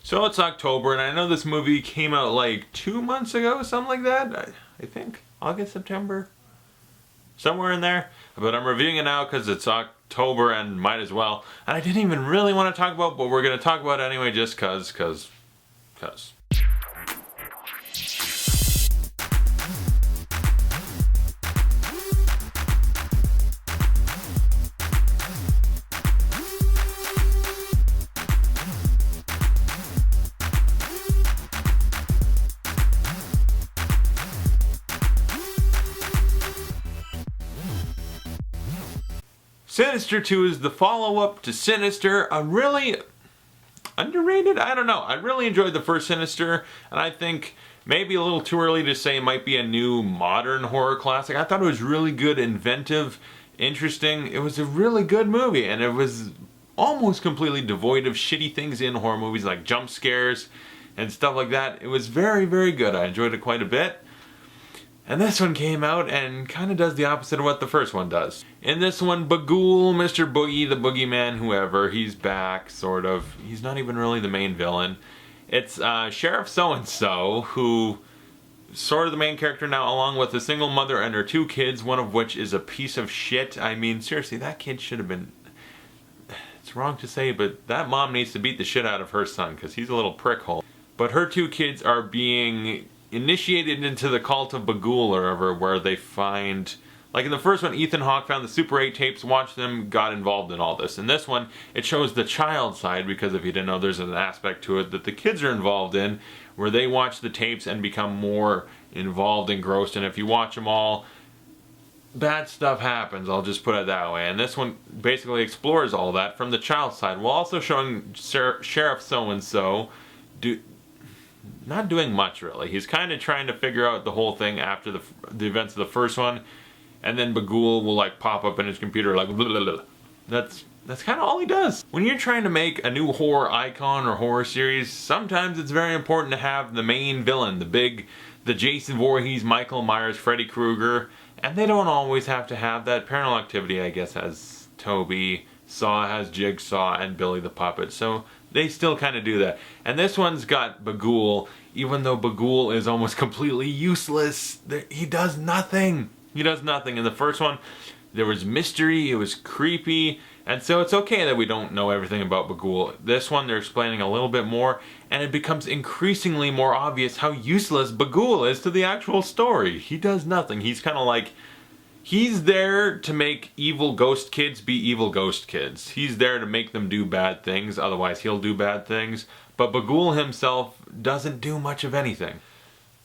So it's October, and I know this movie came out like 2 months ago, something like that. I think August, September, somewhere in there. But I'm reviewing it now because it's October and might as well. And I didn't even really want to talk about, but we're going to talk about it anyway just cause. Sinister 2 is the follow-up to Sinister, a really underrated? I don't know. I really enjoyed the first Sinister, and I think maybe a little too early to say it might be a new modern horror classic. I thought it was really good, inventive, interesting. It was a really good movie, and it was almost completely devoid of shitty things in horror movies like jump scares and stuff like that. It was very, very good. I enjoyed it quite a bit. And this one came out and kind of does the opposite of what the first one does. In this one, Bagul, Mr. Boogie, the Boogeyman, whoever, he's back, sort of. He's not even really the main villain. It's Sheriff So-and-so, who sort of the main character now, along with a single mother and her 2 kids, one of which is a piece of shit. I mean, seriously, that kid should have been... It's wrong to say, but that mom needs to beat the shit out of her son, because he's a little prickhole. But her 2 kids are being initiated into the cult of Bagul or whatever, where they find, like in the first one, Ethan Hawke found the Super 8 tapes, watched them, got involved in all this. In this one, it shows the child side, because if you didn't know, there's an aspect to it that the kids are involved in, where they watch the tapes and become more involved, engrossed, and if you watch them all, bad stuff happens, I'll just put it that way. And this one basically explores all that from the child side, while also showing Sheriff So-and-so not doing much, really. He's kind of trying to figure out the whole thing after the events of the first one, and then Bagul will like pop up in his computer like blah, blah, blah. That's kind of all he does. When you're trying to make a new horror icon or horror series, sometimes it's very important to have the main villain, the Jason Voorhees, Michael Myers, Freddy Krueger, and they don't always have to have that. Paranormal Activity, I guess, has Toby, Saw has Jigsaw, and Billy the Puppet, so they still kind of do that. And this one's got Bagul, even though Bagul is almost completely useless. He does nothing. He does nothing. In the first one, there was mystery, it was creepy, and so it's okay that we don't know everything about Bagul. This one, they're explaining a little bit more, and it becomes increasingly more obvious how useless Bagul is to the actual story. He does nothing. He's kind of like... He's there to make evil ghost kids be evil ghost kids. He's there to make them do bad things, otherwise he'll do bad things. But Bagul himself doesn't do much of anything.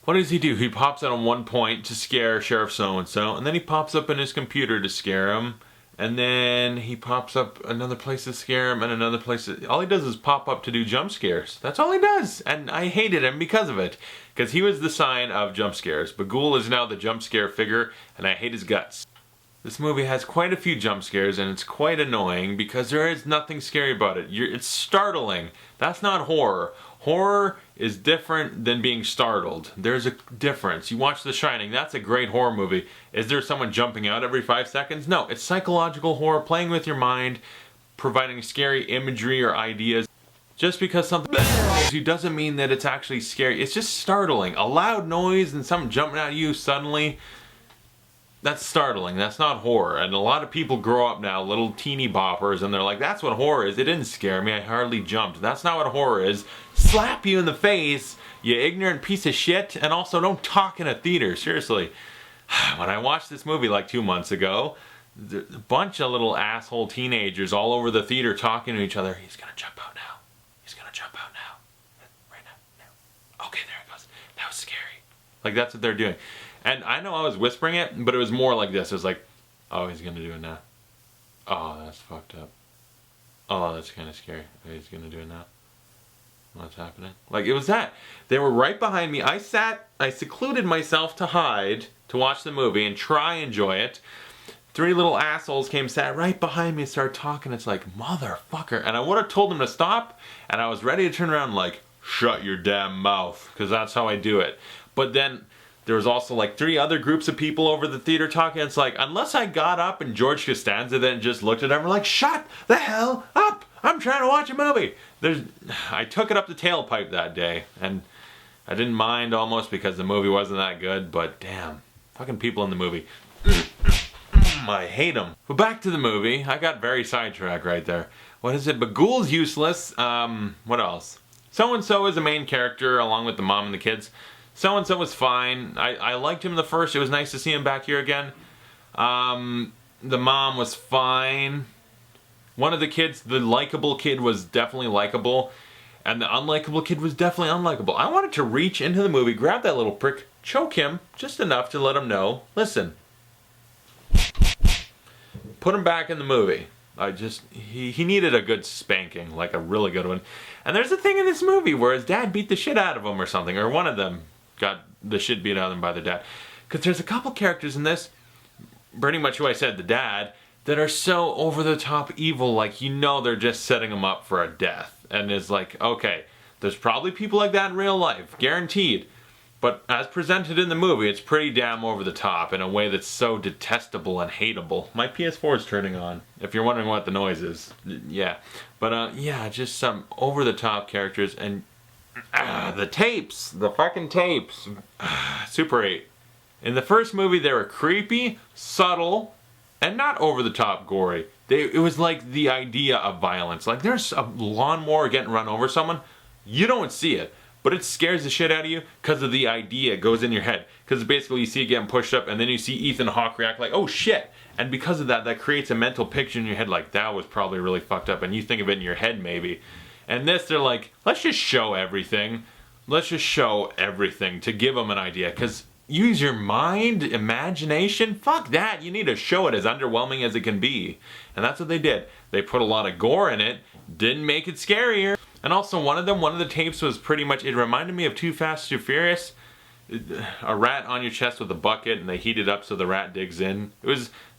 What does he do? He pops out on one point to scare Sheriff So-and-so, and then he pops up in his computer to scare him, and then he pops up another place to scare him, and another place to... All he does is pop up to do jump scares. That's all he does, and I hated him because of it. Because he was the sign of jump scares. Bagul is now the jump scare figure, and I hate his guts. This movie has quite a few jump scares, and it's quite annoying because there is nothing scary about it. It's startling. That's not horror. Horror is different than being startled. There's a difference. You watch The Shining, that's a great horror movie. Is there someone jumping out every 5 seconds? No, it's psychological horror, playing with your mind, providing scary imagery or ideas. Just because something scares you doesn't mean that it's actually scary. It's just startling. A loud noise and something jumping at you suddenly, that's startling. That's not horror. And a lot of people grow up now, little teeny boppers, and they're like, that's what horror is. It didn't scare me. I hardly jumped. That's not what horror is. Slap you in the face, you ignorant piece of shit, and also don't talk in a theater. Seriously. When I watched this movie like 2 months ago, a bunch of little asshole teenagers all over the theater talking to each other. He's gonna jump out now. He's gonna jump out now. Right now. Okay, there it goes. That was scary. Like, that's what they're doing. And I know I was whispering it, but it was more like this. It was like, oh, he's gonna do it now. Oh, that's fucked up. Oh, that's kind of scary. Oh, he's gonna do it now. What's happening? Like, it was that. They were right behind me. I secluded myself to hide, to watch the movie and try and enjoy it. 3 little assholes sat right behind me and started talking. It's like, motherfucker. And I would have told them to stop, and I was ready to turn around and like, shut your damn mouth, because that's how I do it. But then there was also like 3 other groups of people over the theater talking. It's like, unless I got up and George Costanza then just looked at them and were like, shut the hell up. I'm trying to watch a movie. I took it up the tailpipe that day, and I didn't mind almost because the movie wasn't that good, but damn, fucking people in the movie. I hate them. But back to the movie. I got very sidetracked right there. What is it? Bagul's useless. What else? So-and-so is the main character along with the mom and the kids. So-and-so was fine. I liked him in the first. It was nice to see him back here again. The mom was fine. One of the kids, the likable kid, was definitely likable. And the unlikable kid was definitely unlikable. I wanted to reach into the movie, grab that little prick, choke him just enough to let him know, listen. Put him back in the movie. He needed a good spanking, like a really good one. And there's a thing in this movie where his dad beat the shit out of him or something, or one of them got the shit beat out of them by their dad. Because there's a couple characters in this, pretty much who I said, the dad, that are so over-the-top evil, like you know they're just setting him up for a death. And it's like, okay, there's probably people like that in real life, guaranteed. But as presented in the movie, it's pretty damn over the top in a way that's so detestable and hateable. My PS4 is turning on, if you're wondering what the noise is. Yeah. But, yeah, just some over-the-top characters. And the tapes. The fucking tapes. Super 8. In the first movie, they were creepy, subtle, and not over-the-top gory. It was like the idea of violence. Like, there's a lawnmower getting run over someone. You don't see it. But it scares the shit out of you because of the idea. It goes in your head. Because basically you see it getting pushed up and then you see Ethan Hawke react like, oh shit. And because of that, that creates a mental picture in your head like, that was probably really fucked up. And you think of it in your head maybe. And this, they're like, let's just show everything. Let's just show everything to give them an idea. Because use your mind, imagination. Fuck that. You need to show it as underwhelming as it can be. And that's what they did. They put a lot of gore in it. Didn't make it scarier. And also one of the tapes was pretty much, it reminded me of Too Fast, Too Furious. A rat on your chest with a bucket and they heat it up so the rat digs in. It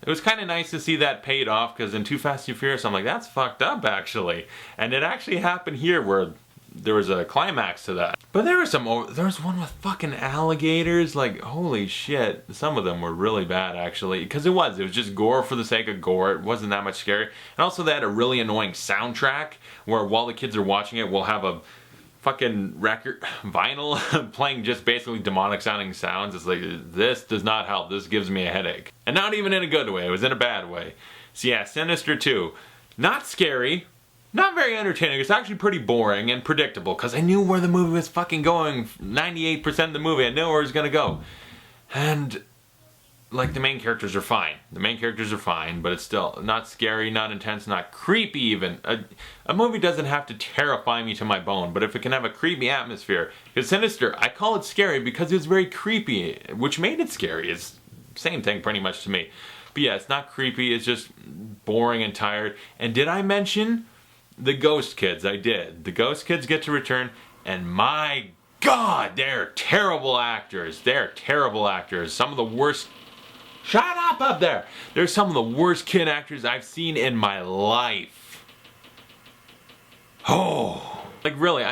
was kind of nice to see that paid off because in Too Fast, Too Furious I'm like, that's fucked up actually. And it actually happened here where there was a climax to that. But there was one with fucking alligators, like holy shit. Some of them were really bad actually, because it was just gore for the sake of gore. It wasn't that much scary. And also they had a really annoying soundtrack where while the kids are watching it, we'll have a fucking record vinyl playing just basically demonic sounding sounds. It's like, this does not help. This gives me a headache. And not even in a good way, it was in a bad way. So yeah, Sinister 2. Not scary. Not very entertaining. It's actually pretty boring and predictable because I knew where the movie was fucking going. 98% of the movie, I knew where it was going to go. And, like, the main characters are fine. The main characters are fine, but it's still not scary, not intense, not creepy even. A movie doesn't have to terrify me to my bone, but if it can have a creepy atmosphere. Because Sinister, I call it scary because it was very creepy, which made it scary. It's the same thing pretty much to me. But yeah, it's not creepy, it's just boring and tired. And did I mention the ghost kids? I did. The ghost kids get to return, and my God, they're terrible actors. They're terrible actors. Some of the worst. Shut up there! They're some of the worst kid actors I've seen in my life. Oh, like really,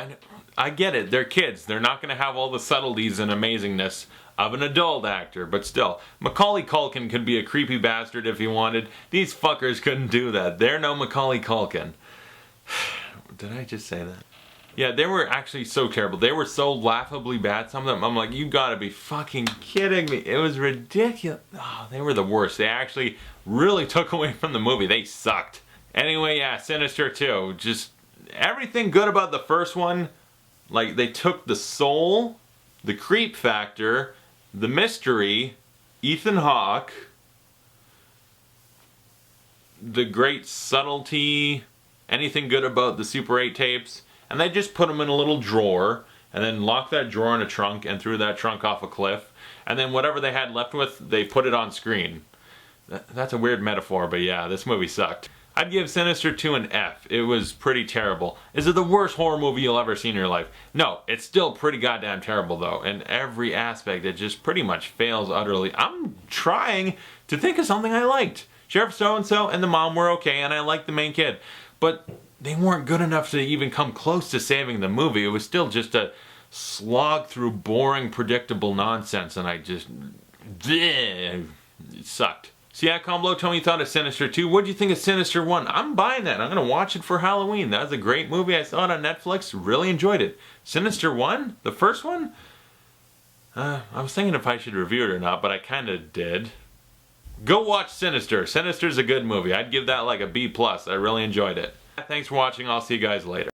I get it. They're kids. They're not going to have all the subtleties and amazingness of an adult actor, but still, Macaulay Culkin could be a creepy bastard if he wanted. These fuckers couldn't do that. They're no Macaulay Culkin. Did I just say that? Yeah, they were actually so terrible. They were so laughably bad, some of them. I'm like, you gotta be fucking kidding me. It was ridiculous. Oh, they were the worst. They actually really took away from the movie. They sucked. Anyway, yeah, Sinister 2. Just everything good about the first one. Like, they took the soul, the creep factor, the mystery, Ethan Hawke, the great subtlety, anything good about the Super 8 tapes, and they just put them in a little drawer, and then locked that drawer in a trunk and threw that trunk off a cliff, and then whatever they had left with, they put it on screen. That's a weird metaphor, but yeah, this movie sucked. I'd give Sinister 2 an F. It was pretty terrible. Is it the worst horror movie you'll ever see in your life? No, it's still pretty goddamn terrible though. In every aspect, it just pretty much fails utterly. I'm trying to think of something I liked. Sheriff So-and-so and the mom were okay, and I liked the main kid. But they weren't good enough to even come close to saving the movie. It was still just a slog through boring, predictable nonsense, and I just... It sucked. So yeah, Campbell told me he thought of Sinister 2. What'd you think of Sinister 1? I'm buying that. I'm going to watch it for Halloween. That was a great movie. I saw it on Netflix. Really enjoyed it. Sinister 1? The first one? I was thinking if I should review it or not, but I kind of did. Go watch Sinister. Sinister's a good movie. I'd give that like a B+. I really enjoyed it. Thanks for watching. I'll see you guys later.